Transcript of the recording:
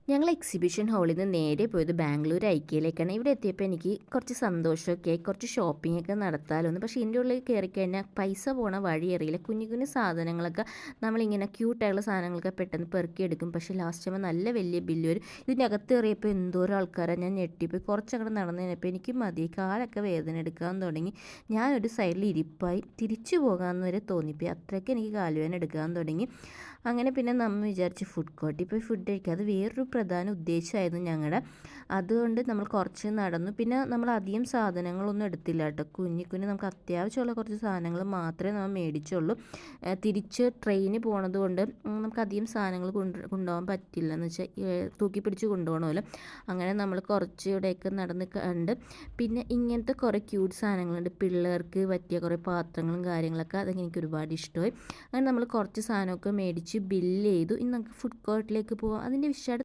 ഞങ്ങൾ എക്സിബിഷൻ ഹാളിൽ നിന്ന് നേരെ പോയത് ബാംഗ്ലൂർ ഐക്യയിലേക്കാണ്. ഇവിടെ എത്തിയപ്പോൾ എനിക്ക് കുറച്ച് സന്തോഷമൊക്കെ ആയി, കുറച്ച് ഷോപ്പിംഗ് ഒക്കെ നടത്താമല്ലോ. പക്ഷേ ഇതിൻ്റെ ഉള്ളിൽ കയറിക്കഴിഞ്ഞാൽ പൈസ പോണ വഴി അറിയില്ല. കുഞ്ഞു കുഞ്ഞു സാധനങ്ങളൊക്കെ നമ്മളിങ്ങനെ ക്യൂട്ടായുള്ള സാധനങ്ങളൊക്കെ പെട്ടെന്ന് പെറുക്കിയെടുക്കും. പക്ഷേ ലാസ്റ്റ് ആകുമ്പോൾ നല്ല വലിയ ബില്ല് വരും. ഇതിൻ്റെ അകത്ത് കയറിയപ്പോൾ എന്തോരം ആൾക്കാരാണ്. ഞാൻ ഞെട്ടിപ്പോയി. കുറച്ചങ്ങോട്ട് നടന്നു കഴിഞ്ഞപ്പോൾ എനിക്ക് മതി, കാലൊക്കെ വേദന എടുക്കാൻ തുടങ്ങി. ഞാനൊരു സൈഡിൽ ഇരിപ്പായി, തിരിച്ചു പോകാമെന്ന് വരെ തോന്നിപ്പോയി. അത്രയ്ക്ക് എനിക്ക് കാലുവേദന എടുക്കാൻ തുടങ്ങി. അങ്ങനെ പിന്നെ നമ്മൾ വിചാരിച്ച് ഫുഡ് കോർട്ടിൽ പോയി ഫുഡ് കഴിക്കുക. അത് വേറൊരു പ്രധാന ഉദ്ദേശമായിരുന്നു ഞങ്ങളുടെ. അതുകൊണ്ട് നമ്മൾ കുറച്ച് നടന്നു. പിന്നെ നമ്മൾ അധികം സാധനങ്ങളൊന്നും എടുത്തില്ല കേട്ടോ. കുഞ്ഞു നമുക്ക് അത്യാവശ്യമുള്ള കുറച്ച് സാധനങ്ങൾ മാത്രമേ നമ്മൾ മേടിച്ചുള്ളൂ. തിരിച്ച് ട്രെയിന് പോണത് കൊണ്ട് നമുക്ക് അധികം സാധനങ്ങൾ കൊണ്ടുപോകാൻ പറ്റില്ല എന്ന് വെച്ചാൽ തൂക്കി പിടിച്ച് കൊണ്ടുപോകണമല്ലോ. അങ്ങനെ നമ്മൾ കുറച്ച് ഇവിടെയൊക്കെ നടന്ന് കണ്ട്. പിന്നെ ഇങ്ങനത്തെ കുറേ ക്യൂട്ട് സാധനങ്ങളുണ്ട്, പിള്ളേർക്ക് പറ്റിയ കുറേ പാത്രങ്ങളും കാര്യങ്ങളൊക്കെ. അതൊക്കെ എനിക്ക് ഒരുപാട് ഇഷ്ടമായി. അങ്ങനെ നമ്മൾ കുറച്ച് സാധനമൊക്കെ മേടിച്ച് ബില്ല് ചെയ്തു. ഇനി നമുക്ക് ഫുഡ് കോർട്ടിലേക്ക് പോകാം. അതിൻ്റെ വിശദ